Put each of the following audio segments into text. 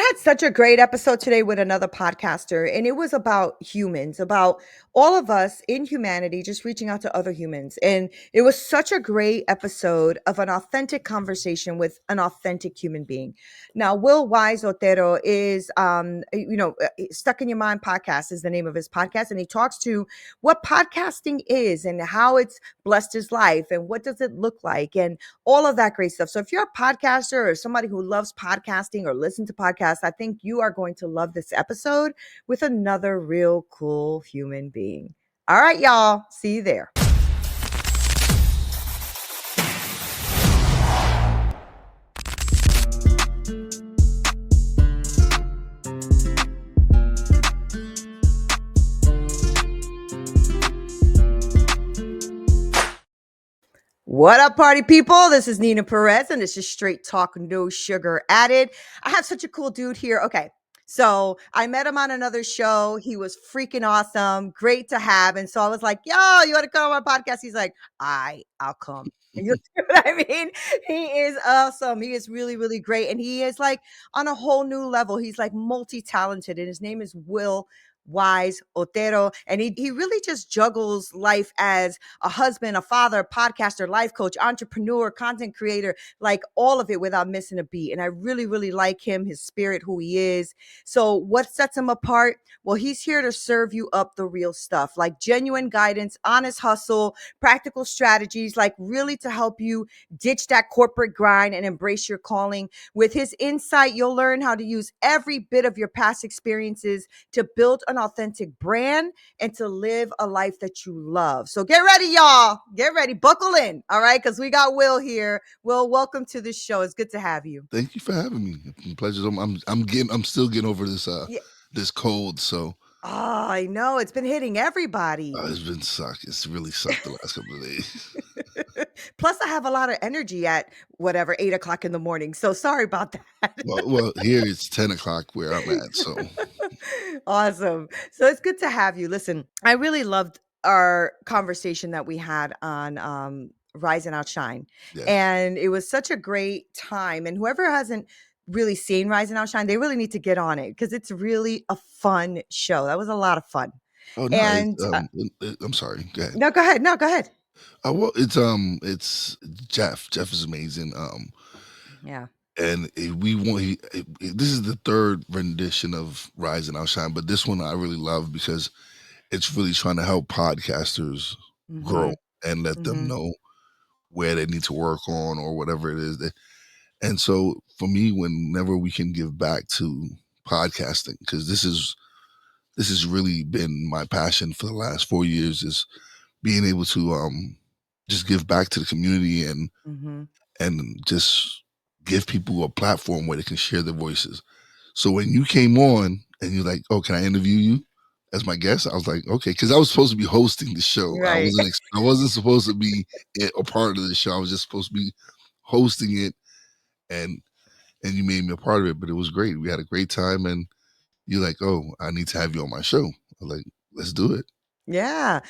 had such a great episode today with another podcaster, and it was about humans, about all of us in humanity just reaching out to other humans. And it was such a great episode of an authentic conversation with an authentic human being. Now, Will Wise Otero is, Stuck in Your Mind podcast is the name of his podcast, and he talks to what podcasting is and how it's blessed his life and what does it look like and all of that great stuff. So if you're a podcaster or somebody who loves podcasting or listen to podcasts, I think you are going to love this episode with another real cool human being. All right, y'all. See you there. What up, party people? This is Neena Perez, and this is Straight Talk, No Sugar Added. I have such a cool dude here. Okay, so I met him on another show. He was freaking awesome, great to have. And so I was like, yo, you want to come on my podcast? He's like, I'll come. And you see what I mean? He is awesome. He is really, really great. And he is like on a whole new level. He's like multi-talented, and his name is Will Wise Otero. And he really just juggles life as a husband, a father, podcaster, life coach, entrepreneur, content creator, like all of it without missing a beat. And I really, really like him, his spirit, who he is. So what sets him apart? Well, he's here to serve you up the real stuff, like genuine guidance, honest hustle, practical strategies, like really to help you ditch that corporate grind and embrace your calling. With his insight, you'll learn how to use every bit of your past experiences to build an authentic brand and to live a life that you love. So get ready, y'all. Get ready. Buckle in. All right. Because we got Will here. Will, welcome to the show. It's good to have you. Thank you for having me. Pleasure. I'm still getting over this Yeah. this cold. So Oh, I know. It's been hitting everybody. it's been suck. It's really sucked the last couple of days. Plus, I have a lot of energy at whatever 8 o'clock in the morning. So sorry about that. Well, here it's 10 o'clock where I'm at. So Awesome. So it's good to have you. Listen, I really loved our conversation that we had on Rise and Outshine. yes, And it was such a great time. And whoever hasn't really seen Rise and Outshine, they really need to get on it because it's really a fun show. That was a lot of fun. oh no, And I'm sorry. Go ahead. no, go ahead. No, go ahead. Well, it's Jeff. Jeff is amazing. Yeah. And we want this is the third rendition of Rise and Outshine, but this one I really love because it's really trying to help podcasters Mm-hmm. grow and let them Mm-hmm. know where they need to work on or whatever it is. And so for me, whenever we can give back to podcasting, because this has really been my passion for the last 4 years, is being able to just give back to the community Mm-hmm. and just give people a platform where they can share their voices. So when you came on and you're like, "Oh, can I interview you as my guest?" I was like, "Okay," because I was supposed to be hosting the show. Right. I wasn't supposed to be a part of the show. I was just supposed to be hosting it, and you made me a part of it. But it was great. We had a great time, and you're like, "Oh, I need to have you on my show." I was like, "Let's do it." Yeah.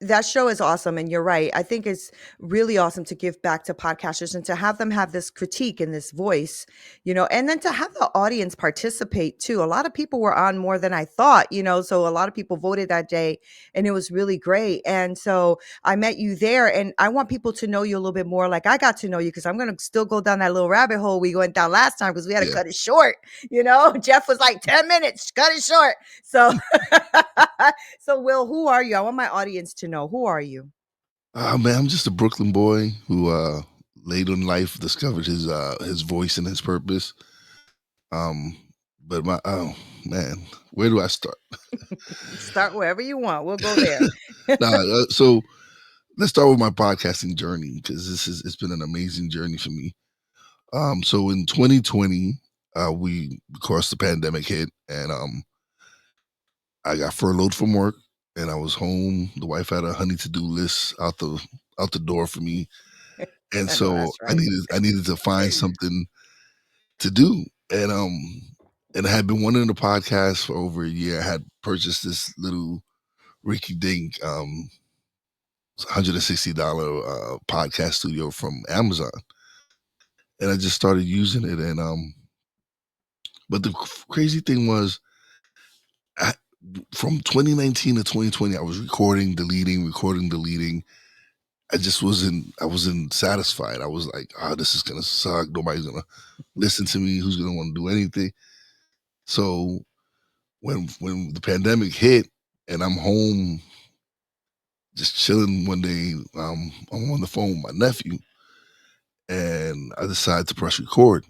That show is awesome. And you're right. I think it's really awesome to give back to podcasters and to have them have this critique and this voice, and then to have the audience participate too. A lot of people were on more than I thought, so a lot of people voted that day and it was really great. And so I met you there and I want people to know you a little bit more like I got to know you because I'm going to still go down that little rabbit hole we went down last time because we had to Yeah. cut it short. Jeff was like 10 minutes, cut it short. So So, Will, who are you? I want my audience to know. Who are you? Man, I'm just a Brooklyn boy who late in life discovered his voice and his purpose. Um, but oh man, where do I start? Start wherever you want. We'll go there. So let's start with my podcasting journey because it's been an amazing journey for me. So in 2020, we of course the pandemic hit, and I got furloughed from work, and I was home. The wife had a honey to do list out the door for me, and I know so that's right. I needed to find something to do, and I had been wanting to podcast for over a year. I had purchased this little Ricky Dink $160 podcast studio from Amazon, and I just started using it, and But the crazy thing was, I, from 2019 to 2020, I was recording, deleting, recording, deleting. I wasn't satisfied. I was like, oh, this is gonna suck. Nobody's gonna listen to me. Who's gonna want to do anything? So when the pandemic hit and I'm home just chilling one day, I'm on the phone with my nephew and I decided to press record.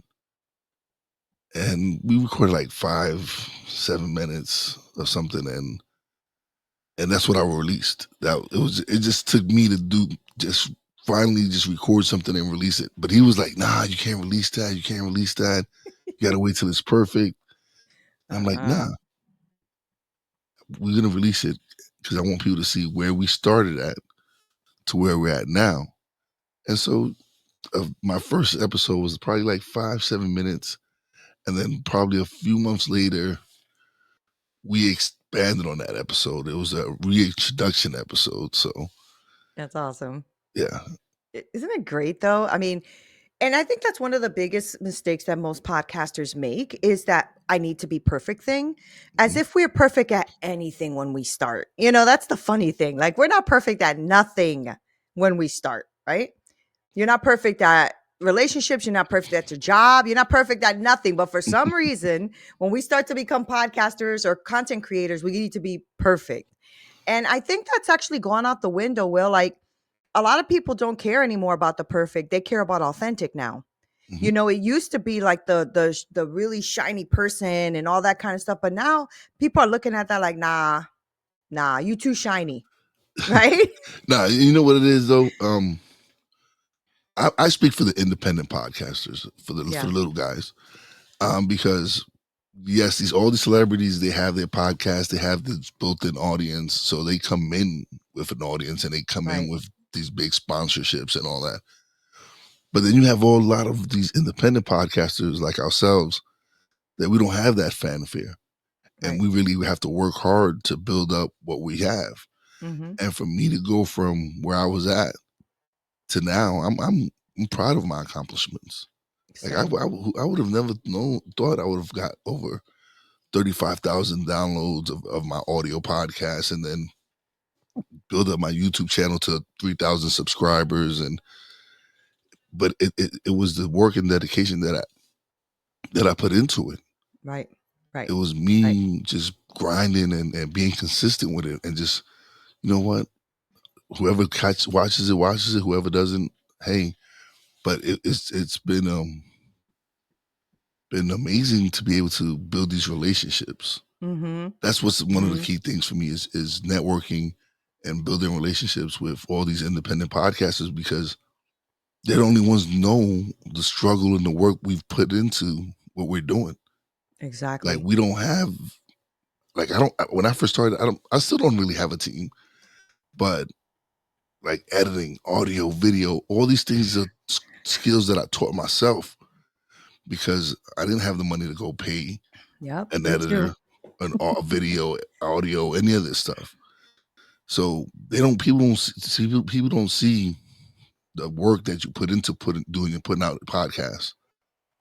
And we recorded like 5, 7 minutes of something, and that's what I released. It just took me to do just finally just record something and release it. But he was like, nah, you can't release that, you can't release that. You gotta wait till it's perfect. And I'm like, nah, Uh-uh. we're gonna release it because I want people to see where we started at to where we're at now. And so my first episode was probably like 5, 7 minutes. And then probably a few months later, we expanded on that episode. It was a reintroduction episode. So That's awesome. yeah. Isn't it great though? I mean, and I think that's one of the biggest mistakes that most podcasters make is that I need to be perfect thing, as Mhm. if we're perfect at anything when we start. That's the funny thing. Like, we're not perfect at nothing when we start, right? You're not perfect at relationships. You're not perfect at your job. You're not perfect at nothing. But for some reason, when we start to become podcasters or content creators, we need to be perfect. And I think that's actually gone out the window, Will. Like, a lot of people don't care anymore about the perfect. They care about authentic now. Mhm. It used to be like the really shiny person and all that kind of stuff, but now people are looking at that like, nah, you too shiny, right? Nah, you know what it is though. I speak for the independent podcasters, for Yeah, the little guys, because yes, all these celebrities, they have their podcast, they have this built-in audience, so they come in with an audience and they come in right. with these big sponsorships and all that. But then you have a lot of these independent podcasters like ourselves that we don't have that fanfare, and Right. we really have to work hard to build up what we have. Mhm. And for me to go from where I was at to now, I'm proud of my accomplishments. Like Same. I would have never thought I would have got over 35,000 downloads of my audio podcast, and then build up my YouTube channel to 3,000 subscribers. And but it was the work and dedication that I put into it. Right. It Right. was Right. me just grinding and being consistent with it, and just, you know what, whoever watches it. Whoever doesn't, hey. But it's been amazing to be able to build these relationships. Mhm. That's what's one of the Mhm. key things for me is networking and building relationships with all these independent podcasters, because they're the only ones know the struggle and the work we've put into what we're doing. Like Exactly. we don't have, like when I first started, I still don't really have a team, but like editing, audio, video, all these things are skills that I taught myself because I didn't have the money to go pay Yep. an Me too. editor, a video, audio, any of this stuff. So they don't people don't see people don't see the work that you put into doing and putting out a podcast.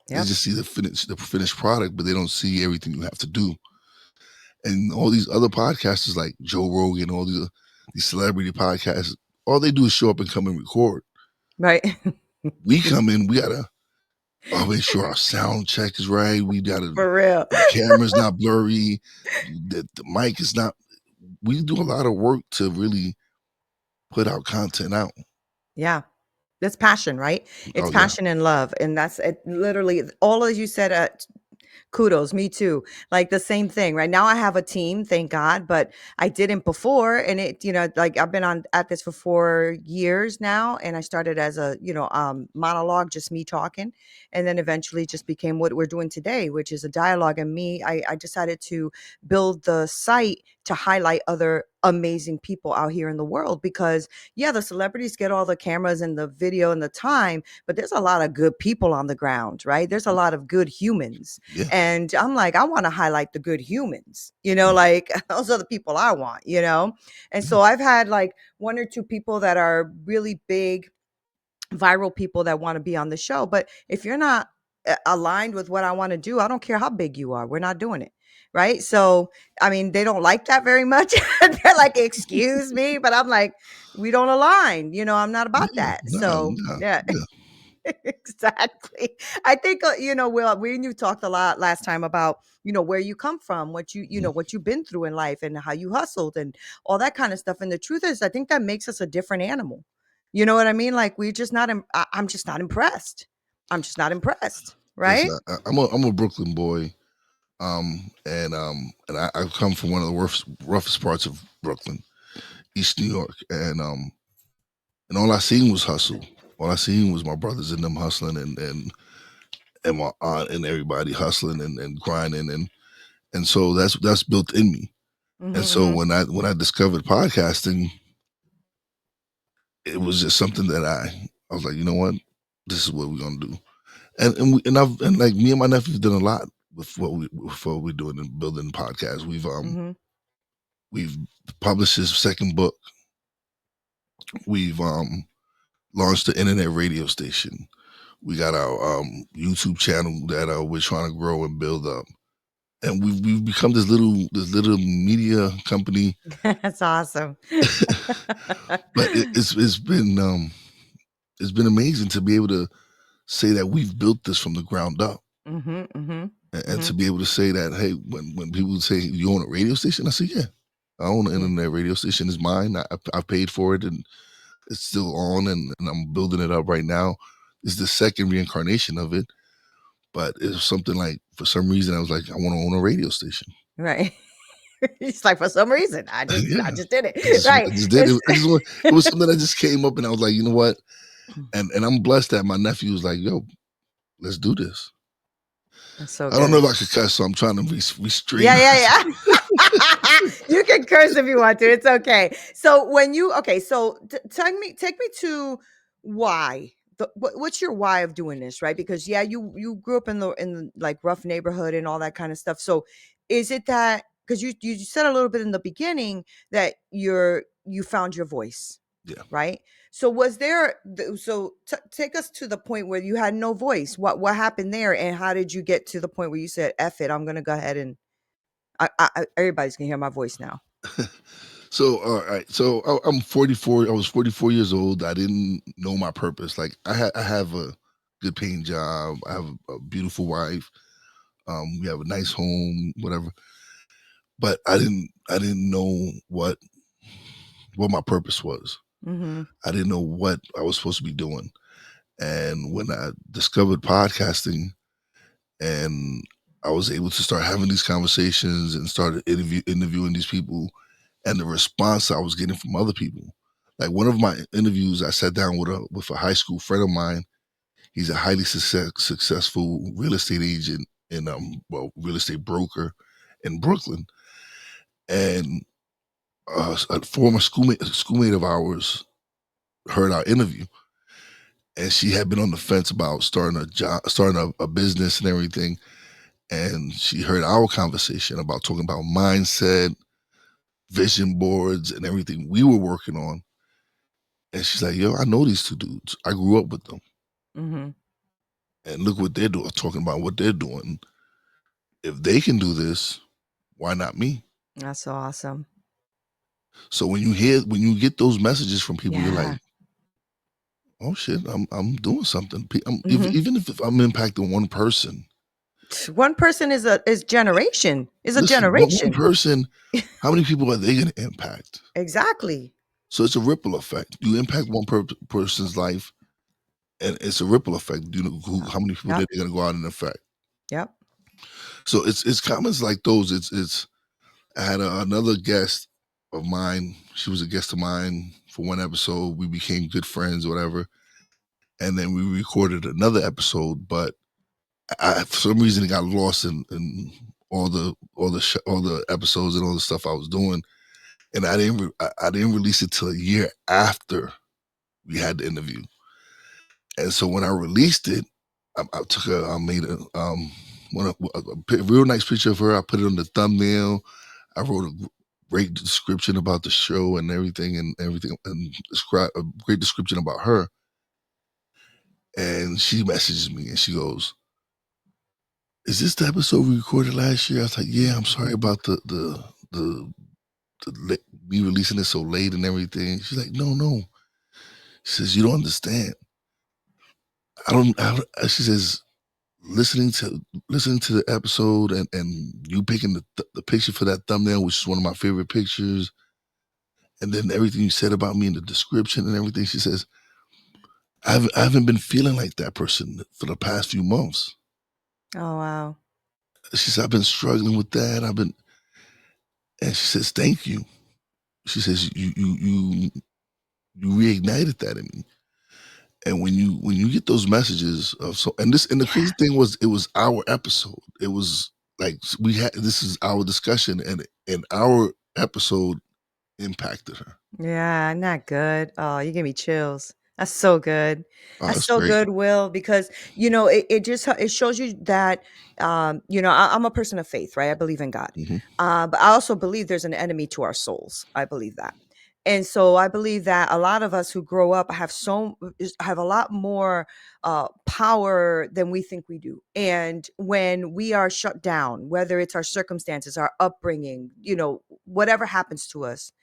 They Yep. just see the finished product, but they don't see everything you have to do. And all these other podcasters like Joe Rogan, all these celebrity podcasts, all they do is show up and come and record. Right. We come in, we gotta make sure our sound check is right. We gotta For real. the camera's not blurry, the mic is not. We do a lot of work to really put our content out. Yeah. That's passion, right? It's Oh yeah. passion and love. And that's it, literally all as you said, kudos, me too. Like the same thing. Right now I have a team, thank God, but I didn't before. And like I've been on at this for 4 years now. And I started as a, monologue, just me talking. And then eventually just became what we're doing today, which is a dialogue. And I decided to build the site to highlight other amazing people out here in the world because yeah, the celebrities get all the cameras and the video and the time, but there's a lot of good people on the ground, right? There's a lot of good humans. Yeah. And I'm like, I want to highlight the good humans, Mm, like those are the people I want. And yeah. so I've had like one or two people that are really big viral people that want to be on the show. But if you're not aligned with what I want to do, I don't care how big you are. We're not doing it. Right. So, I mean, they don't like that very much. They're like, excuse me. But I'm like, we don't align. I'm not about Yeah, that. nah, So, nah, yeah. yeah, Exactly. I think Will, we and you talked a lot last time about where you come from, what you've been through in life, and how you hustled and all that kind of stuff. And the truth is, I think that makes us a different animal. You know what I mean? Like, we're just not. I'm just not impressed. I'm just not impressed. Right? listen, I'm a Brooklyn boy, and I come from one of the roughest parts of Brooklyn, East New York, and all I seen was hustle. All I seen was my brothers and them hustling, and my aunt and everybody hustling and grinding, and so that's built in me. Mm-hmm, And so mm-hmm. when I discovered podcasting, it was just something that I was like, you know what, this is what we're gonna do. And like me and my nephew done a lot with what we're doing and building podcasts. Mm-hmm. We've published his second book. We've launched the internet radio station. We got our YouTube channel that we're trying to grow and build up. And we've become this little media company. That's awesome. But it's been amazing to be able to say that we've built this from the ground up. Mm-hmm, mm-hmm, And mm-hmm. to be able to say that, hey, when people say you own a radio station, I say, yeah, I own an Yeah. internet radio station. It's mine. I paid for it, and it's still on, and I'm building it up right now. It's the second reincarnation of it, but it's something like, for some reason, I was like, I want to own a radio station. Right. It's like, for some reason, I just Yeah, I just did I it. just Right. I just did it. It was something that just came up, and I was like, you know what? And I'm blessed that my nephew was like, yo, let's do this. That's so I don't know good. if I could cuss, so I'm trying to restrain Yeah, yeah, myself. yeah. You can curse if you want to. It's okay. So so take me to why. What's your why of doing this, right? Because yeah, you grew up in the like rough neighborhood and all that kind of stuff. So is it that because you said a little bit in the beginning that you found your voice, Yeah. right? So was there take us to the point where you had no voice. What happened there, and how did you get to the point where you said, "F it, I'm gonna go ahead and everybody's gonna hear my voice now." So, all right. So I'm 44. I was 44 years old. I didn't know my purpose. Like I have a good paying job. I have a beautiful wife. We have a nice home, whatever. But I didn't know what my purpose was. Mhm. I didn't know what I was supposed to be doing. And when I discovered podcasting, and I was able to start having these conversations and started interviewing these people, and the response I was getting from other people. Like one of my interviews, I sat down with a high school friend of mine. He's a highly successful real estate agent and real estate broker in Brooklyn, and a former schoolmate of ours heard our interview, and she had been on the fence about starting a job, starting a business and everything. And she heard our conversation about talking about mindset, vision boards, and everything we were working on. And she's like, yo, I know these two dudes. I grew up with them. Mhm. And look what they're doing, talking about what they're doing. If they can do this, why not me? That's so awesome. So when you get those messages from people, you're Yeah. like, oh shit, I'm doing something. Mhm. Even if I'm impacting one person. One person is generation. Is a Listen, one generation. person, how many people are they gonna impact? Exactly. So it's a ripple effect. You impact one person's life, and it's a ripple effect. You know how many people Yep. they're gonna go out and affect. Yep. So it's comments like those. It's I had another guest of mine. She was a guest of mine for one episode. We became good friends, or whatever. And then we recorded another episode, but for some reason it got lost in all the episodes and all the stuff I was doing, and I didn't release it till a year after we had the interview. And so when I released it, I made a real nice picture of her. I put it on the thumbnail. I wrote a great description about the show and everything, and describe a great description about her. And she messages me and she goes, is this the episode we recorded last year? I was like, yeah, I'm sorry about the me releasing it so late and everything. She's like, no. She says, you don't understand. She says, listening to the episode and you picking the picture for that thumbnail, which is one of my favorite pictures, and then everything you said about me in the description and everything. She says, I haven't been feeling like that person for the past few months. Oh, wow. She said, I've been struggling with that. And she says, thank you. She says, you reignited that in me. And when you get those messages of and the crazy thing was, it was our episode. It was like, this is our discussion, and our episode impacted her. Yeah, not good. Oh, you give me chills. That's so good. Oh, That's that's so great. good, Will, because it shows you that I'm a person of faith, right? I believe in God. Hmm. But I also believe there's an enemy to our souls. I believe that. And so I believe that a lot of us who grow up have a lot more power than we think we do. And when we are shut down, whether it's our circumstances, our upbringing, whatever happens to us,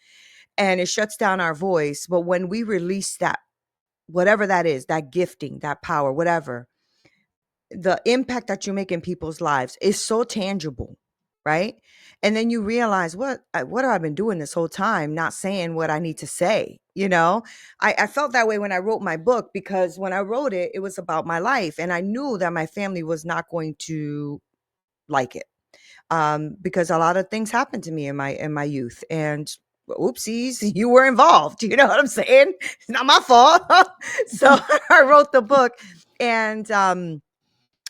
and it shuts down our voice. But when we release that, whatever that is, that gifting, that power, whatever, the impact that you make in people's lives is so tangible, right? And then you realize, what have I been doing this whole time, not saying what I need to say? I felt that way when I wrote my book, because when I wrote it, it was about my life, and I knew that my family was not going to like it, because a lot of things happened to me in my youth, and oopsies, you were involved. You know what I'm saying? It's not my fault. So I wrote the book, and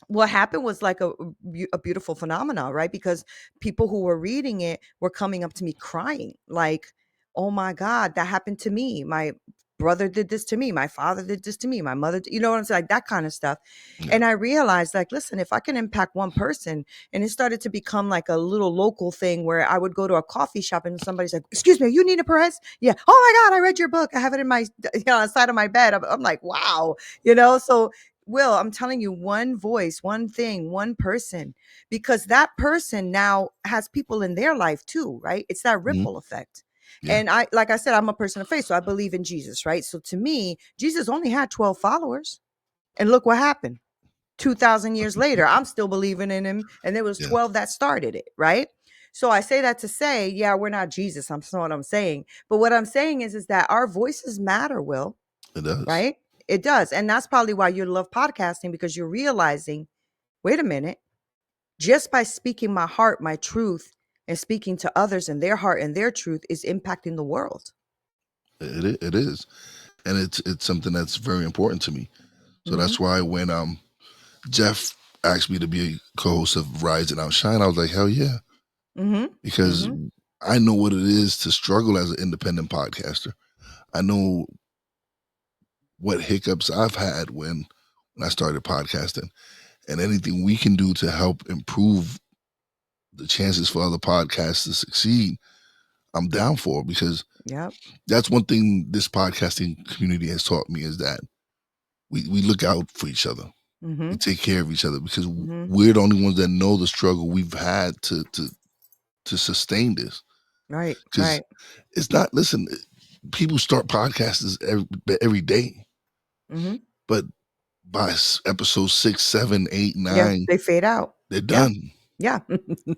what happened was like a beautiful phenomenon, right? Because people who were reading it were coming up to me crying, like, oh my God, that happened to me. My brother did this to me. My father did this to me. My mother, you know what I'm saying? Like that kind of stuff. Yeah. And I realized, like, listen, if I can impact one person, and it started to become like a little local thing where I would go to a coffee shop and somebody's like, excuse me, are you Neena Perez? Yeah. Oh my God, I read your book. I have it in my, on the side of my bed. I'm like, wow, so Will, I'm telling you, one voice, one thing, one person, because that person now has people in their life too, right? It's that Hmm. ripple effect. Yeah. And like I said, I'm a person of faith, so I believe in Jesus, right? So to me, Jesus only had 12 followers. And look what happened. 2,000 years later, I'm still believing in him. And there was Yeah. 12 that started it, right? So I say that to say, yeah, we're not Jesus. I'm not what I'm saying. But what I'm saying is that our voices matter, Will, It does. right? It does. And that's probably why you love podcasting, because you're realizing, wait a minute, just by speaking my heart, my truth, and speaking to others and their heart and their truth is impacting the world. It is, and it's something that's very important to me. So Mm-hmm. that's why when Jeff asked me to be a co-host of Rise and Outshine, I was like, hell yeah, Mm-hmm. because Mm-hmm. I know what it is to struggle as an independent podcaster. I know what hiccups I've had when I started podcasting, and anything we can do to help improve the chances for other podcasts to succeed, I'm down for, because Yep. that's one thing this podcasting community has taught me, is that we look out for each other. Mm-hmm. We take care of each other, because Mm-hmm. we're the only ones that know the struggle we've had to sustain this. Right. Because Right. it's not, listen, people start podcasts every day, Mm-hmm. but by episode 6, 7, 8, Yeah. 9, They fade out. they're Yeah. done. Yeah,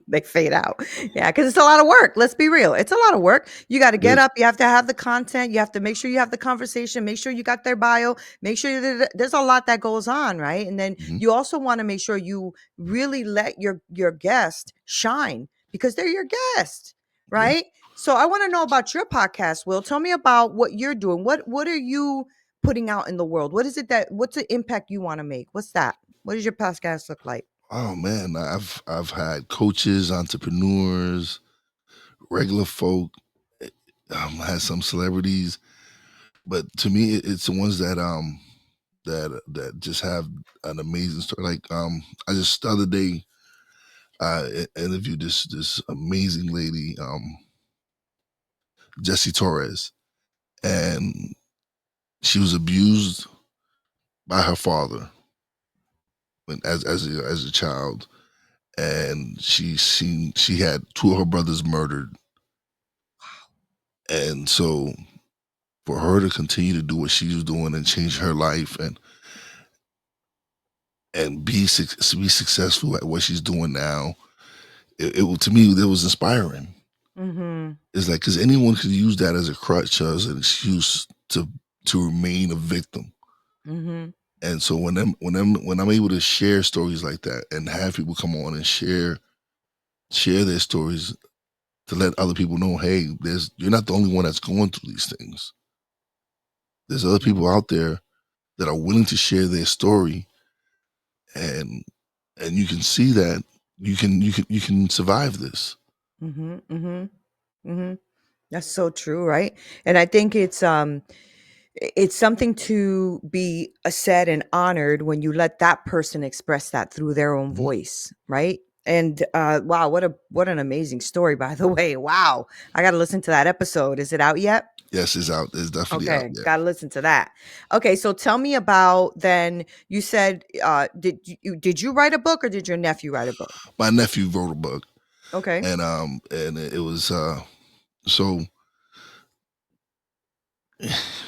they fade out. Yeah, because it's a lot of work. Let's be real. It's a lot of work. You got to It get is. up. You have to have the content. You have to make sure you have the conversation. Make sure you got their bio. Make sure that there's a lot that goes on, right? And then Mhm. you also want to make sure you really let your guest shine, because they're your guest, Yeah. right? So I want to know about your podcast, Will. Tell me about what you're doing. What are you putting out in the world? What's the impact you want to make? What's that? What does your podcast look like? Oh man, I've had coaches, entrepreneurs, regular folk, eh, had some celebrities, but to me, it's the ones that just have an amazing story. Like I just the other day interviewed this amazing lady, Jessie Torres, and she was abused by her father when as a child, and she had two of her brothers murdered. And so for her to continue to do what she was doing and change her life and be successful at what she's doing now, to me it was inspiring. Mhm. It's like, because anyone could use that as a crutch, as an excuse to remain a victim. Mhm. And so when I'm able to share stories like that and have people come on and share their stories to let other people know, hey, you're not the only one that's going through these things. There's other people out there that are willing to share their story, and you can see that you can survive this. Mhm. Mhm. Mhm. That's so true, right? And I think it's something to be said and honored when you let that person express that through their own Mhm. voice, right? And wow, what an amazing story, by the way. Wow, I got to listen to that episode. Is it out yet? Yes, it's out. It's definitely out. Okay, Yeah, got to listen to that. Okay, so tell me about then. You said, did you write a book or did your nephew write a book? my nephew wrote a book, Okay. and it was so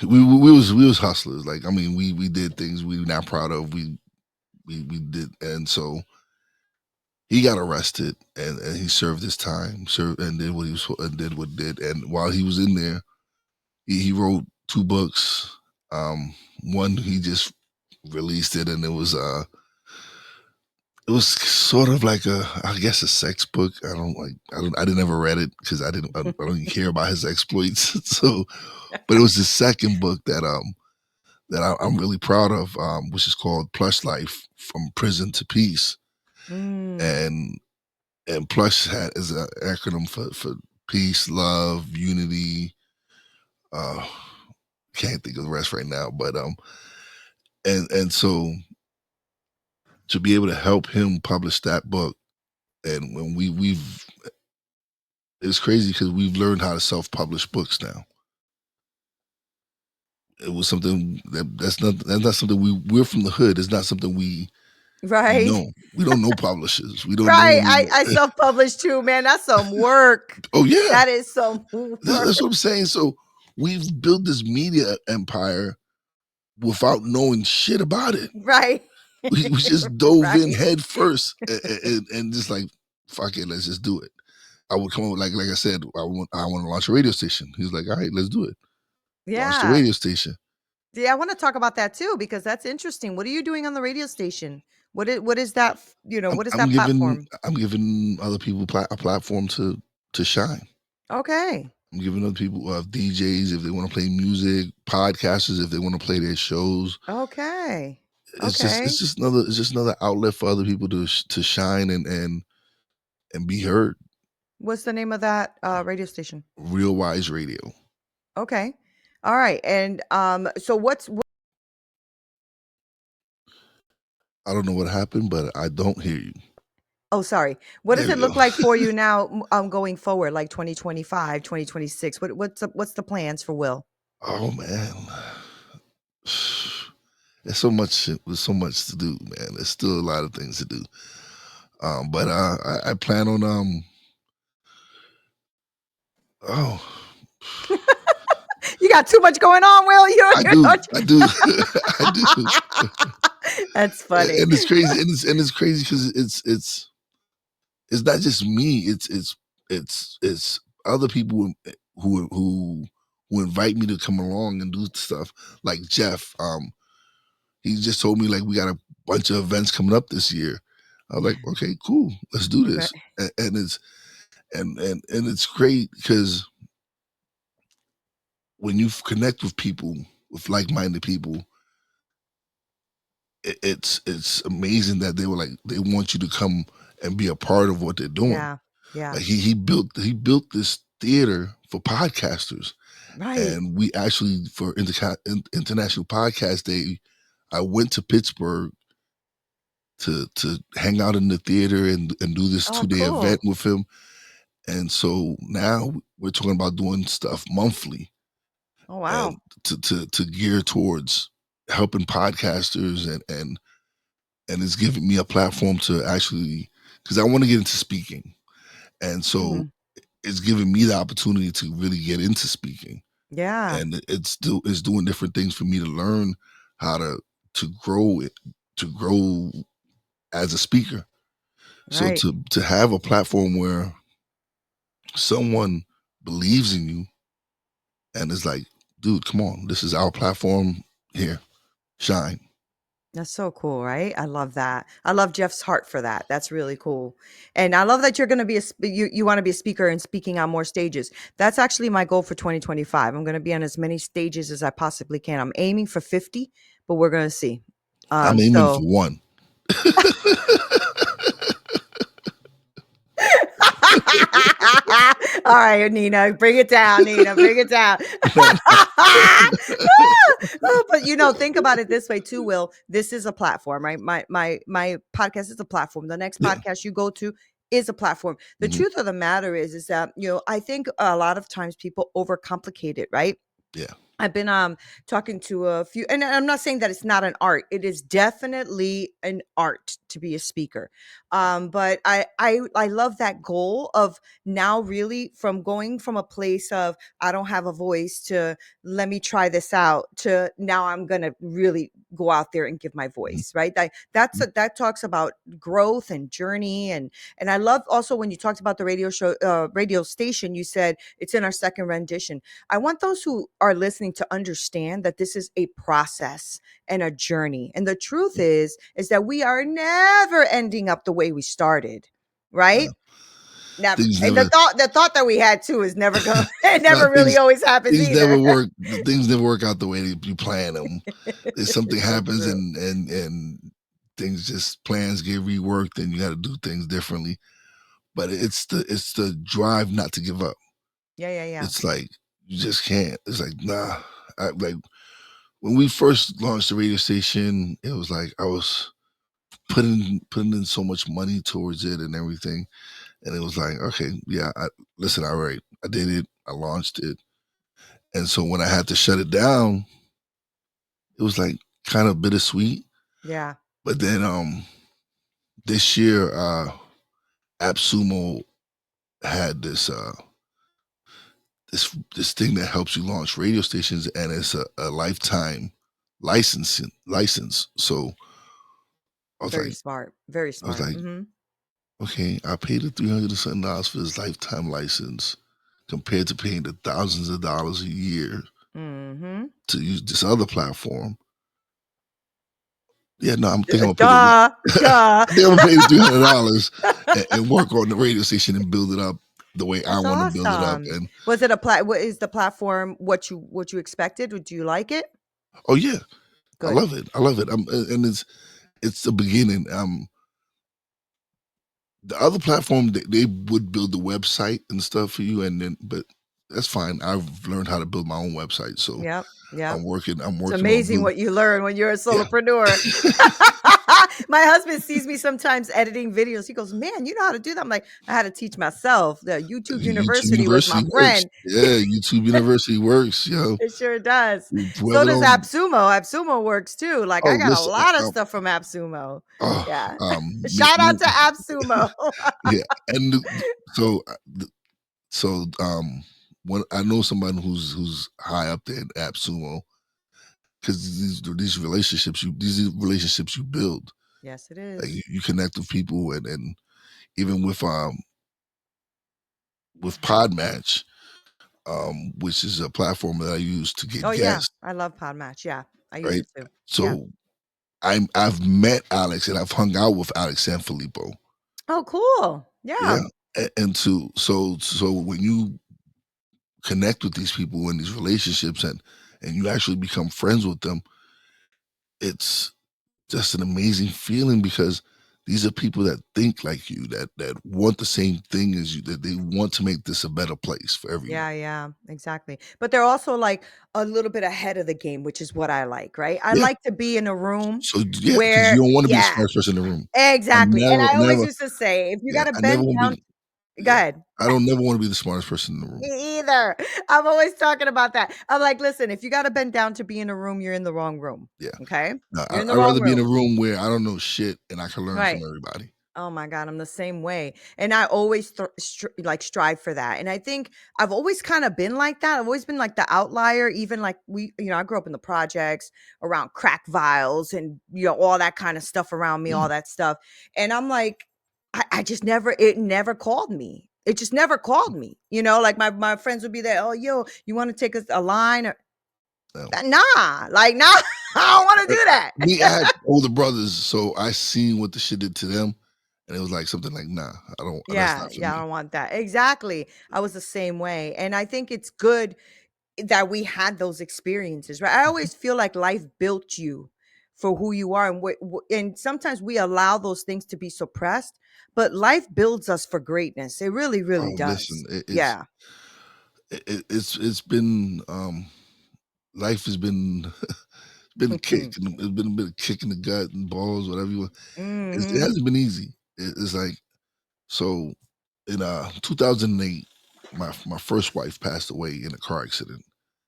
we was hustlers. Like, I mean, we did things we were not proud of. We did, and so he got arrested and he served his time, served and did what he was and did what did. And while he was in there, he wrote two books. One he just released it, and it was sort of like I guess a sex book. I didn't ever read it because I don't even care about his exploits. So, but it was his second book I'm really proud of, which is called Plush Life: From Prison to Peace. Mm. And Plush is an acronym for peace, love, unity. Uh, can't think of the rest right now, but and so to be able to help him publish that book, and when we've it's crazy because we've learned how to self-publish books now. It was something that's not something we're from the hood. It's not something we Right. know. We don't know publishers. We don't know Right. anyone. I self-published too, man. That's some work. Oh yeah, That is some that's what work. I'm saying. So we've built this media empire without knowing shit about it. Right. We just dove in Right. head first and just like, fuck it, let's just do it. I would come up, like I said, I want to launch a radio station. He's like, all right, let's do it. Launch the Yeah. radio station. Yeah, I wanna talk about that too because that's interesting. What are you doing on the radio station? What is that, what is that platform? I'm giving other people a platform to shine. Okay. I'm giving other people DJs if they want to play music, podcasters if they want to play their shows. Okay. Okay. It's just another outlet for other people to shine and be heard. What's the name of that, radio station? Real Wise Radio. Okay. Alright, and, so what's I don't know what happened, but I don't hear you. oh, sorry. What does There we it go. look like for you now, going forward, like 2025, 2026? What's the plans for Will? Oh man. There's so much there's so much to do, man. There's still a lot of things to do. But I plan on oh You got too much going on, Will. I You do. know I do. I do. That's funny. And it's crazy. And it's crazy because it's not just me. It's other people who invite me to come along and do stuff. Like Jeff. He just told me like we got a bunch of events coming up this year. I was like, okay, cool, let's do Right. this. And it's and it's great because when you connect with people, with like-minded people, it's amazing that they were like they want you to come and be a part of what they're doing. Yeah. Yeah. Like he built this theater for podcasters, Right. and we actually for International Podcast Day, I went to Pittsburgh to hang out in the theater and do this Oh, 2-day event cool. with him. And so now we're talking about doing stuff monthly Oh, and wow. to gear towards helping podcasters and it's giving me a platform to actually because I want to get into speaking, and so Mhm. it's giving me the opportunity to really get into speaking, Yeah, and it's doing different things for me to learn how to grow it, to grow as a speaker. So right. to have a platform where someone believes in you and is like, dude, come on, this is our platform here, shine. That's so cool, right? I love that. I love Jeff's heart for that. That's really cool. And I love that you're going to be you want to be a speaker and speaking on more stages. That's actually my goal for 2025. I'm going to be on as many stages as I possibly can. I'm aiming for 50, but we're going to see. I'm aiming for So one. all right, Nina, bring it down, Nina, bring it down. But think about it this way too, Will. This is a platform, right? My podcast is a platform. The next Yeah. podcast you go to is a platform. The Mhm. truth of the matter is that, I think a lot of times people overcomplicate it, right? Yeah. I've been talking to a few, and I'm not saying that it's not an art. It is definitely an art to be a speaker. But I love that goal of now really from going from a place of I don't have a voice to let me try this out to now I'm gonna really go out there and give my Mhm. voice, right? That's Mhm. that talks about growth and journey, and I love also when you talked about the radio show, radio station. You said it's in our second rendition. I want those who are listening to understand that this is a process and a journey. And the truth is that we are never ending up the way we started, right? Uh, Never. things And never the thought that we had too is never going it nah, never really always happens things never either. work. Things never work out the way that you plan them. If something It's so happens true. and things just plans get reworked and you got to do things differently. But it's the drive not to give up. Yeah, yeah, yeah. It's like you just can't. It's like nah. Like when we first launched the radio station, it was like I was putting in so much money towards it and everything, and it was like okay, yeah. Listen, all right, I did it. I launched it, and so when I had to shut it down, it was like kind of bittersweet. Yeah. But then this year, AppSumo had this thing that helps you launch radio stations, and it's a lifetime license. So I was Very like, smart. Very I was smart. like, Hmm. okay, I paid the $300 for this lifetime license compared to paying the thousands of dollars a year Hmm. to use this other platform. Yeah, no, I'm thinking I'm gonna pay Duh. Duh. I think I'm gonna pay the $300 and work on the radio station and build it up the way I That's want to build it up. awesome. And Was it what is the platform what you expected? Would you like it? oh yeah, I Good. love it. I love it. And it's the beginning. The other platform they would build the website and stuff for you, and then but that's fine. I've learned how to build my own website, so Yep. Yep. I'm It's working on amazing building. what you learn when you're a Yeah. solopreneur. My husband sees me sometimes editing videos. He goes, "Man, you know how to do that." I'm like, "I had to teach myself. The YouTube YouTube University was my University works. friend." Yeah, YouTube University works. Yo, It sure does. So whoever does don't. AppSumo. AppSumo works too. Like I Oh, got a listen. lot of stuff from AppSumo. Oh, Yeah. me, Shout out me, to AppSumo. yeah, and so so when I know somebody who's high up there at AppSumo, because these relationships you build, Yes, it like is. you connect with people, and even with Podmatch, which is a platform that I use to get Oh yeah, guests, I love Podmatch. Yeah, I use right? it too. Yeah. So I've met Alex and I've hung out with Alex Sanfilippo. Oh, cool. Yeah. Yeah. And so when you connect with these people in these relationships and you actually become friends with them, it's just an amazing feeling because these are people that think like you, that want the same thing as you, that they want to make this a better place for everyone. Yeah, yeah, exactly. But they're also like a little bit ahead of the game, which is what I like, right? I Yeah. like to be in a room So yeah, because you where, don't want to be the yeah, smartest person in the room. I exactly. And never, I always never, used to say, if you yeah, got to I never bend want to down, be, go yeah, ahead. I don't never want to be the smartest person in the room. Me either. I'm always talking about that. I'm like, listen, if you got to bend down to be in a room, you're in the wrong room. Yeah. Okay. No, You're in the I'd wrong rather be in room. a room where I don't know shit and I can learn from Right. everybody. Oh my God, I'm the same way. And I always like strive for that. And I think I've always kind of been like that. I've always been like the outlier, even like I grew up in the projects around crack vials and, all that kind of stuff around me, Mm, all that stuff. And I'm like, I just never, it never called me. It just never called me. Like my friends would be there. Oh, yo, you want to take us a line? Or, no. nah, like, nah, I don't want to Uh, do that. Me, I had older brothers, so I seen what the shit did to them, and it was like something like, "Nah, I don't. That's Yeah, not for yeah, I me." don't want that. Exactly. I was the same way. And I think it's good that we had those experiences, right? I Mhm. always feel like life built you for who you are, and and sometimes we allow those things to be suppressed, but life builds us for greatness. It really, really Oh, listen, does. Yeah. it's been life has been been a kick, Mhm. and it's been a bit of kick in the gut and balls, whatever you want. It Mhm. hasn't been easy. It's like so in 2008, my first wife passed away in a car accident,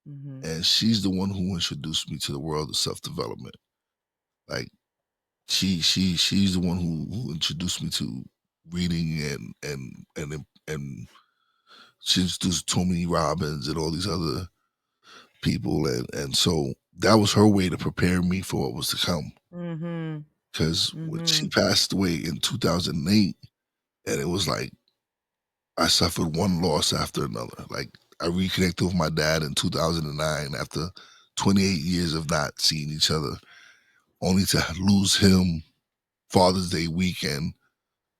Mhm. and she's the one who introduced me to the world of self development. Like she's the one who introduced me to reading and she introduced Tony Robbins and all these other people, and so that was her way to prepare me for what was to come. Mhm. Because when she Mhm. passed away in 2008, and it was like I suffered one loss after another. Like I reconnected with my dad in 2009 after 28 years of not seeing each other, only to lose him Father's Day weekend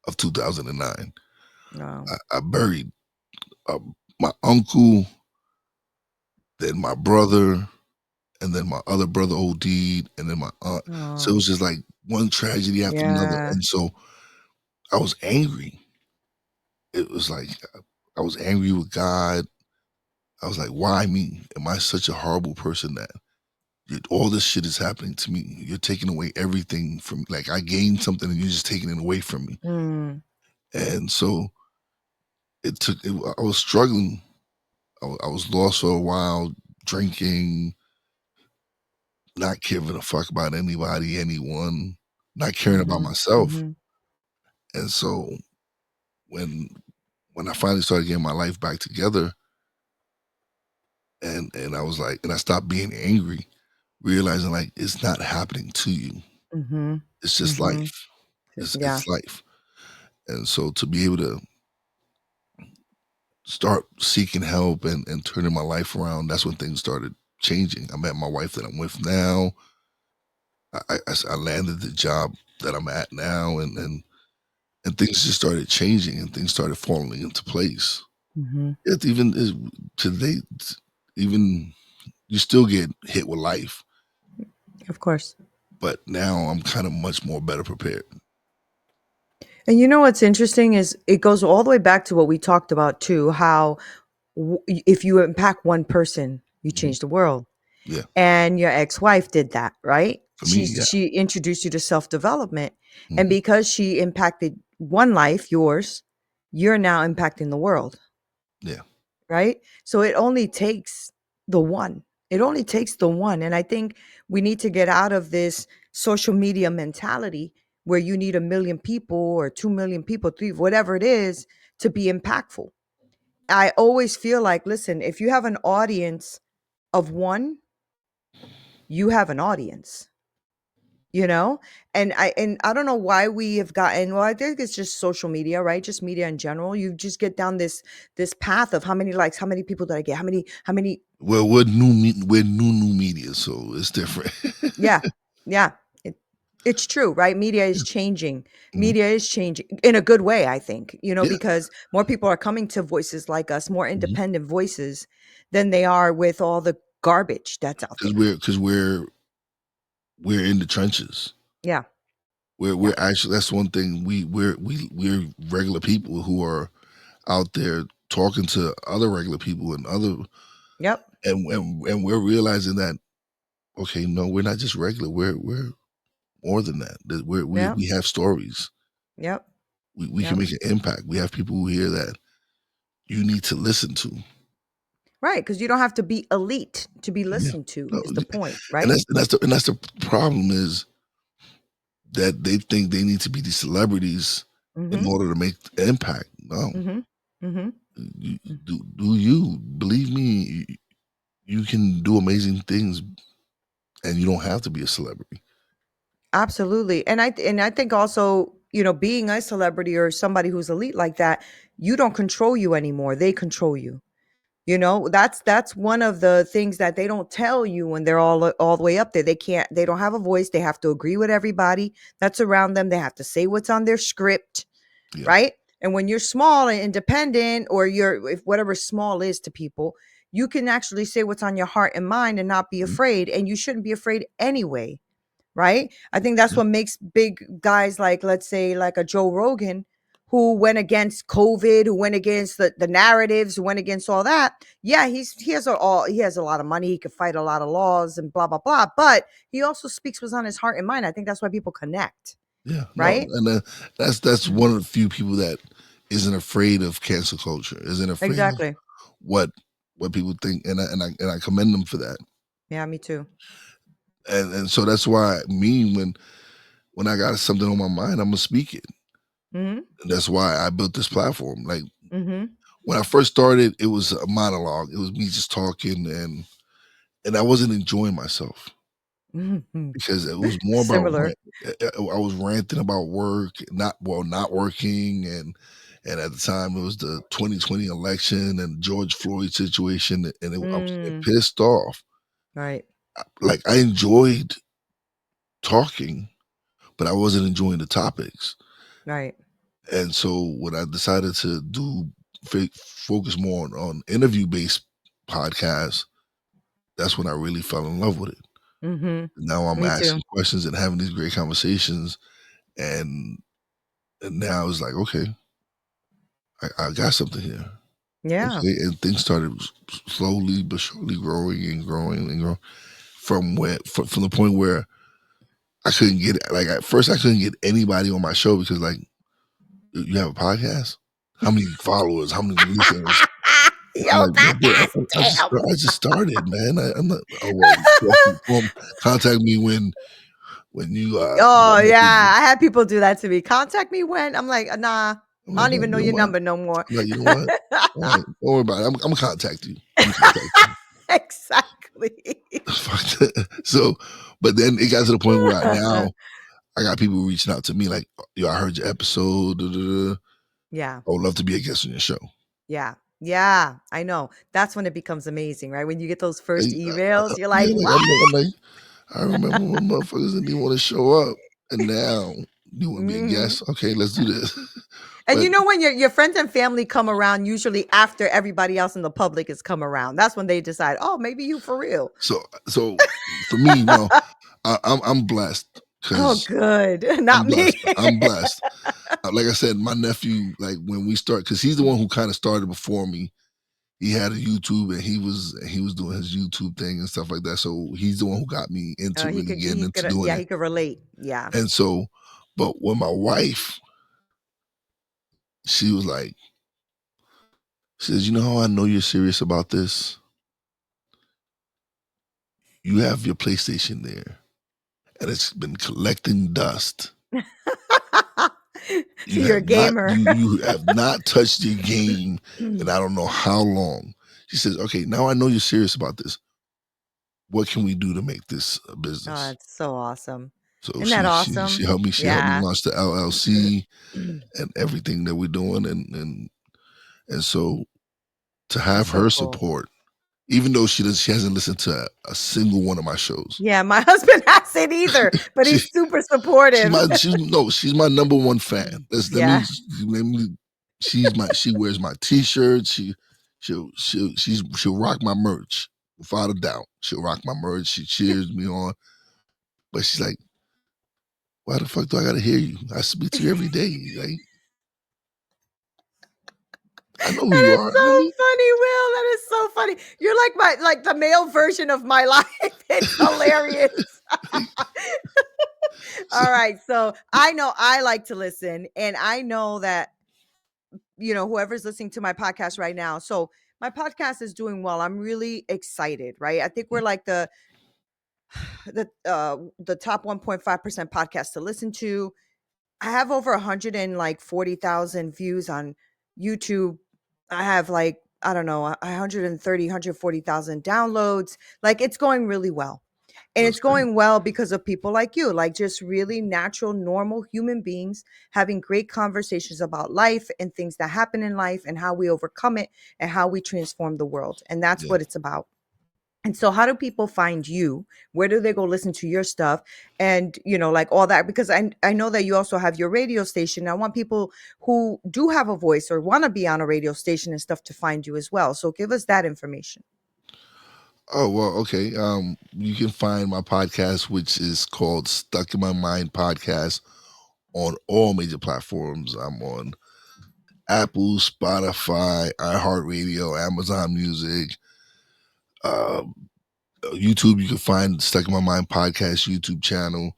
of 2009. Wow. I buried uh, my uncle, then my brother, and then my other brother OD'd, and then my aunt. So it Oh. was just like one tragedy after another, Yeah. and so I was angry. It was like I was angry with God. I was like, "Why me? Am I such a horrible person that all this shit is happening to me? You're taking away everything from like I gained something and you're just taking it away from me." Mm. And so I was struggling. I was lost for a while, drinking, not giving a fuck about anybody, anyone, not caring about Mhm. myself. Mhm. And so when when I finally started getting my life back together, and I was like, and I stopped being angry, realizing like it's not happening to you. Mhm. It's just Mhm. life. Yeah. It's life. And so to be able to start seeking help and turning my life around, that's when things started changing. I met my wife that I'm with now. I landed the job that I'm at now, and things just started changing and things started falling into place. Mhm. It even is today, even you still get hit with life, Of course. but now I'm kind of much more better prepared. And what's interesting is it goes all the way back to what we talked about too, how if you impact one person, you Mhm. change the world. Yeah, And your ex-wife did that, right? for She me, yeah. she introduced you to self-development, and Mhm. because she impacted one life, yours, you're now impacting the world, Yeah. right? So it only takes the one. It only takes the one. And I think we need to get out of this social media mentality where you need a million people or 2 million people, three, whatever it is, to be impactful. I always feel like, listen, if you have an audience of one, you have an audience, you know? And I don't know why we have gotten, well, I think it's just social media, right? Just media in general. You just get down this path of how many likes, how many people did I get? How many Well, we're new media, so it's different. yeah. Yeah. It, it's true, right? Media is Yeah. changing. Mhm. Media is changing in a good way, I think, Yeah. because more people are coming to voices like us, more Mhm. independent voices than they are with all the garbage that's out 'Cause there. we're in the trenches. Yeah. We're Yeah. actually that's one thing we're regular people who are out there talking to other regular people and other Yep. and we're realizing that okay, no, we're not just regular. We're more than that. That Yep. we have stories. Yep. We can Yep. make an impact. We have people who hear that you need to listen to. Right, because you don't have to be elite to be Yeah. listened to No, is the point, and right? that's the problem is that they think they need to be these celebrities in Mhm. order to make impact. No, Mhm. Mhm. you, Mm. do you believe me? You can do amazing things, and you don't have to be a celebrity. Absolutely. And I think also, being a celebrity or somebody who's elite like that, you don't control you anymore. They control you. That's one of the things that they don't tell you when they're all the way up there. They don't have a voice. They have to agree with everybody that's around them. They have to say what's on their script, Yeah, right? And when you're small and independent, or if whatever small is to people, you can actually say what's on your heart and mind and not be mhm, afraid. And you shouldn't be afraid anyway, right? I think that's yeah, what makes big guys like, let's say, like a Joe Rogan, who went against COVID, who went against the narratives, who went against all that. Yeah, he has a lot of money, he could fight a lot of laws and blah blah blah, but he also speaks what's on his heart and mind. I think that's why people connect, yeah. No, right? and that's Mhm. one of the few people that isn't afraid of cancel culture, isn't afraid of Exactly. what what people think, and I commend them for that. Yeah, me too. And so that's why me when I got something on my mind, I'm gonna speak it. Mhm. And that's why I built this platform. Like Mhm. when I first started, it was a monologue. It was me just talking, and I wasn't enjoying myself Mhm. because it was more about Similar. I was ranting about work, not working, and at the time it was the 2020 election and George Floyd situation, and I was getting Mm, pissed off. right. Like I enjoyed talking, but I wasn't enjoying the topics. Right. And so when I decided to focus more on interview based podcasts, that's when I really fell in love with it. Mhm. Now I'm Me too. asking questions and having these great conversations, and now it's like, okay, I got something here. Yeah. Okay, and things started slowly but surely growing and growing and growing from the point where I couldn't get like at first I couldn't get anybody on my show because like you have a podcast, how many followers, how many listeners? I'm Yo, like, "Bro, podcast. Damn. I just started, man. I'm not." Oh well, contact me when you Oh, got more people. yeah, I had people do that to me. "Contact me when?" I'm like, "Nah, I'm I like, don't even know you know your what? number no more." I'm like, you know what? All right, don't worry about it. I'm gonna contact you. I'm gonna contact you. Exactly. Fuck that. So, but then it got to the point where now I got people reaching out to me like, "Yo, I heard your episode. Da, da, da. Yeah, I would love to be a guest on your show." yeah, yeah, I know. That's when it becomes amazing, right? When you get those first Like, emails, you're yeah, like, like "What?" I'm like, I remember when motherfuckers didn't even want to show up, and now you want to be a Mhm. guest? Okay, let's do this. And But when your friends and family come around, usually after everybody else in the public has come around, that's when they decide, "Oh, maybe you for real." so for me, no, I'm blessed Oh, because good. I'm Not me. blessed. I'm blessed. Like I said, my nephew, like when we start, because he's the one who kind of started before me. He had a YouTube and he was doing his YouTube thing and stuff like that. So he's the one who got me into really getting He into could, doing yeah, it. he could relate. Yeah. And so, but when my wife, she was like, she says, "You know how I know you're serious about this? You have your PlayStation there, and it's been collecting dust. So you're a gamer. You have not touched your game in I don't know how long." She says, "Okay, now I know you're serious about this. What can we do to make this a Oh, business?" that's so awesome. So Isn't that she awesome? helped me Yeah. launch the LLC and everything that we're doing, and so to That's have so her cool. support, even though she hasn't listened to a single one of my shows. Yeah, my husband hasn't either, but She he's super supportive. she's my number one fan. Yeah. Let me she wears my t-shirts. She'll rock my merch without a doubt. She'll rock my merch. She cheers me on, but she's like, "Why the fuck do I gotta hear you? I speak to you every day. Like I know who That you is are, so honey." funny, Will. That is so funny. You're like the male version of my life. It's hilarious. So All right. So I know I like to listen, and I know that, whoever's listening to my podcast right now. So my podcast is doing well. I'm really excited, right? I think we're like the top 1.5% podcast to listen to. I have over 140,000 views on YouTube. I have like, I don't know, 130, 140,000 downloads. Like it's going really well. And That's it's great. going well because of people like you, like just really natural, normal human beings having great conversations about life and things that happen in life and how we overcome it and how we transform the world. And that's Yeah. what it's about. And so how do people find you? Where do they go listen to your stuff? And, like all that, because I know that you also have your radio station. I want people who do have a voice or want to be on a radio station and stuff to find you as well. So give us that information. Oh well, okay. You can find my podcast, which is called Stuck in My Mind Podcast, on all major platforms. I'm on Apple, Spotify, iHeartRadio, Amazon Music, um, YouTube. You can find Stuck in My Mind Podcast YouTube channel.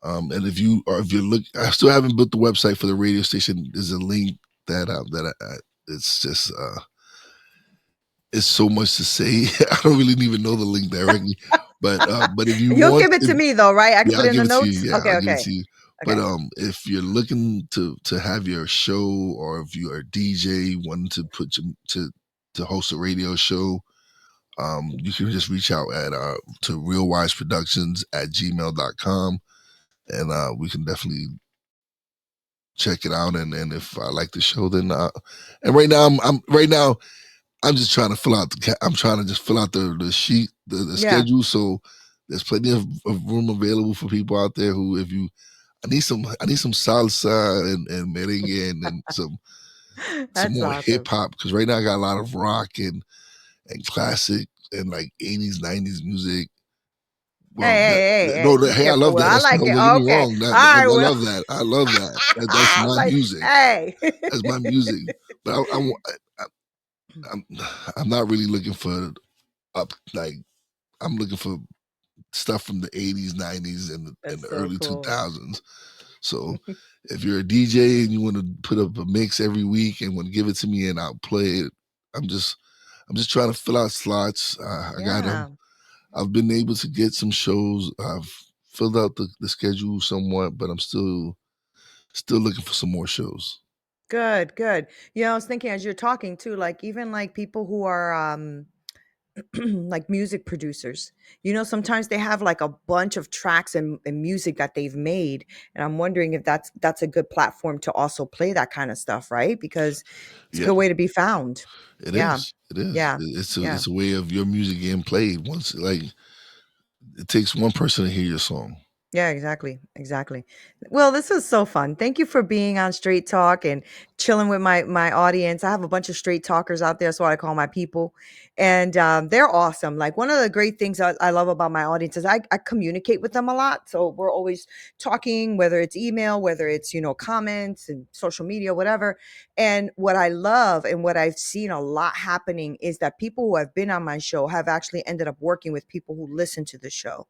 And if you're look, I still haven't built the website for the radio station. There's a link it's just it's so much to say. I don't really even know the link directly, but if you You'll want, give it to me though, right? I can yeah, put I'll it in give the it to notes. you. Yeah, Okay, I'll give it okay, to you. But okay. if you're looking to have your show, or if you are a DJ wanting to put your, to host a radio show, you can just reach out at to realwiseproductions@gmail.com, and we can definitely check it out. And if I like the show, then and right now I'm just trying to fill out I'm trying to just fill out the sheet, the Yeah, schedule. So there's plenty of room available for people out there who, if you, I need some salsa and merengue and some that's more hip awesome. hop, because right now I got a lot of rock and classic and like 80s, 90s music. Hey, Well, hey, hey, no, hey, be hey, I love careful. that. I That's like no, it. don't get me Okay. wrong. All right, I well. love that. I love that. That's I was my like, music. hey. That's my music. But I'm I'm not really looking for up like I'm looking for stuff from the 80s, 90s, and That's the so early cool. 2000s. So if you're a DJ and you want to put up a mix every week and want to give it to me and I'll play it, I'm just I'm just trying to fill out slots. I got Yeah. I've been able to get some shows. I've filled out the schedule somewhat, but I'm still looking for some more shows. Good, good. I was thinking as you're talking too, like even like people who are like music producers. Sometimes they have like a bunch of tracks and music that they've made. And I'm wondering if that's a good platform to also play that kind of stuff, right? Because it's a Yeah, good way to be found. it Yeah. is. It is. Yeah. Yeah. It's a way of your music getting played. Once, like, it takes one person to hear your song. Yeah, exactly. Exactly. Well, this was so fun. Thank you for being on Straight Talk and chilling with my audience. I have a bunch of straight talkers out there, so I call my people, and they're awesome. Like one of the great things I love about my audience is I communicate with them a lot. So we're always talking, whether it's email, whether it's comments and social media, whatever. And what I love and what I've seen a lot happening is that people who have been on my show have actually ended up working with people who listen to the show.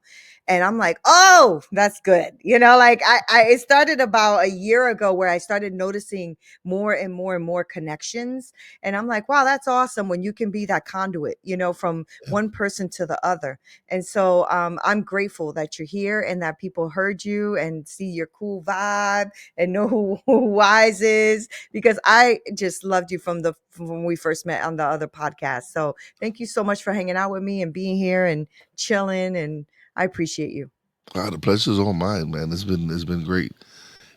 And I'm like, oh, that's good. Like it started about a year ago where I started noticing more and more and more connections. And I'm like, wow, that's awesome when you can be that conduit, from Yeah. one person to the other. And so I'm grateful that you're here and that people heard you and see your cool vibe and know who Wise is, because I just loved you from when we first met on the other podcast. So thank you so much for hanging out with me and being here and chilling, and I appreciate you. The pleasure's all mine, man. It's been great.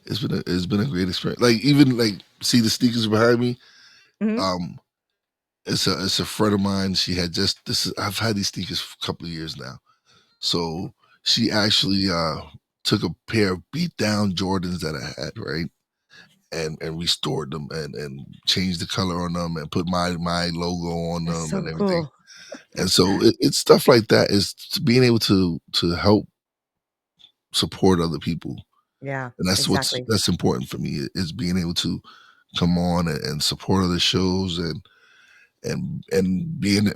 It's been a great experience. Like, even like, see the sneakers behind me. Mhm. Um, it's a friend of mine. She had just this. I've had these sneakers for a couple of years now. So she actually took a pair of beat down Jordans that I had, right, and restored them and changed the color on them and put my logo on That's them so and everything. cool. And so it's stuff like that, is being able to help support other people, Yeah, and exactly. that's important for me, is being able to come on and support other shows, and being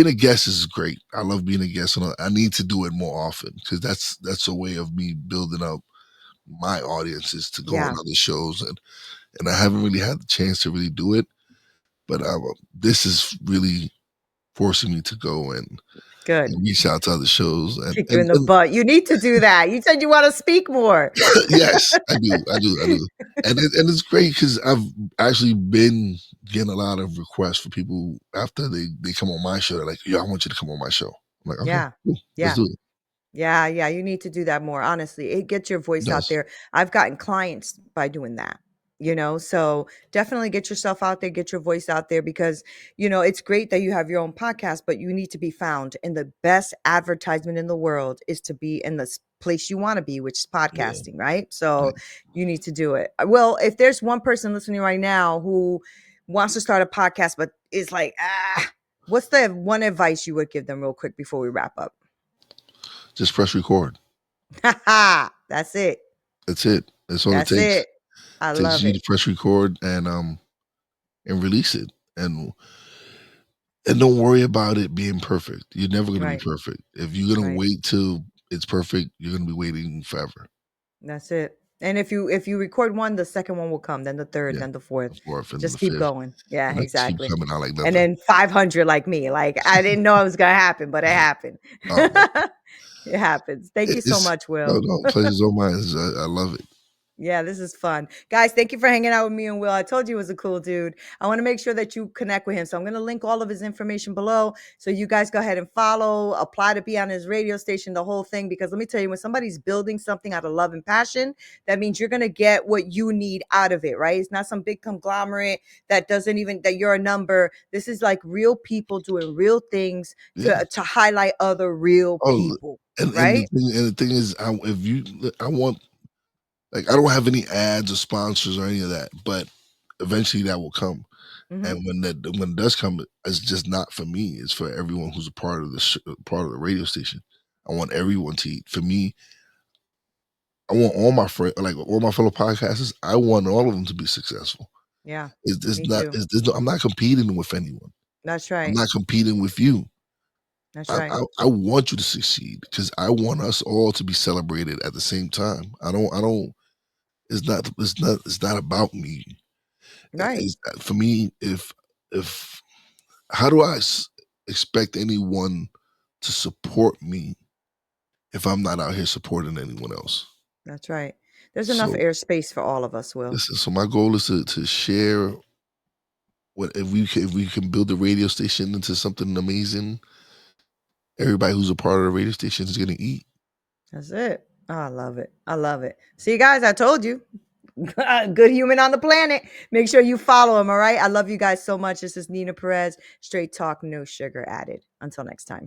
a guest is great. I love being a guest, and I need to do it more often, because that's a way of me building up my audiences to go on Yeah. other shows, and I haven't really had the chance to really do it, but this is really forcing me to go, Good. and reach out to other shows. Kick you in the butt. You need to do that. You said you want to speak more. Yes, I do. And it's great because I've actually been getting a lot of requests for people after they come on my show. They're like, "Yo, I want you to come on my show." I'm like, "Okay, Yeah. cool, let's Yeah. do it." Yeah, yeah, you need to do that more, honestly. It gets your It voice out does. there. I've gotten clients by doing that, so definitely get yourself out there, get your voice out there because, it's great that you have your own podcast, but you need to be found. And the best advertisement in the world is to be in the place you want to be, which is Yeah, podcasting, right? yeah. So you need to do it. Well, if there's one person listening right now who wants to start a podcast, but is like, what's the one advice you would give them real quick before we wrap up? Just press record. That's it. That's it. That's all it That's takes. it. I It takes love you it. to press record and release it. And don't worry about it being perfect. You're never gonna be Right. perfect. If you're gonna Right. wait till it's perfect, you're gonna be waiting forever. That's it. And if you record one, the second one will come, then the third, Yeah. then the fourth. The fourth and Just the keep fifth. going. Yeah, And they just keep exactly. coming out like And nothing. then 500 like me. Like I didn't know it was gonna happen, but it happened. Oh man. It happens. Thank you so It's much, no, Will. no, pleasure's all mine. I love it. Yeah, this is fun. Guys, thank you for hanging out with me and Will. I told you he was a cool dude. I want to make sure that you connect with him. So I'm going to link all of his information below. So you guys go ahead and follow, apply to be on his radio station, the whole thing. Because let me tell you, when somebody's building something out of love and passion, that means you're going to get what you need out of it, right? It's not some big conglomerate that doesn't even, that you're a number. This is like real people doing real things Yeah. to highlight other real Oh, people, and right? the thing is, I want, like, I don't have any ads or sponsors or any of that, but eventually that will come. Hmm. And when it does come, it's just not for me. It's for everyone who's a part of part of the radio station. I want everyone to eat. For me, I want all my friends, like all my fellow podcasters. I want all of them to be successful. Yeah, It's me not. too. I'm not competing with anyone. That's I'm right. not competing with you. That's right. I want you to succeed because I want us all to be celebrated at the same time. I don't. It's not about me. Right. For me, if how do expect anyone to support me if I'm not out here supporting anyone else? That's right. There's enough So airspace for all of us, Will. listen, so my goal is to share what if we can build the radio station into something amazing. Everybody who's a part of the radio station is gonna eat. That's it. Oh, I love it. I love it. See, guys, I told you. Good human on the planet. Make sure you follow him. All right. I love you guys so much. This is Neena Perez. Straight talk, no sugar added. Until next time.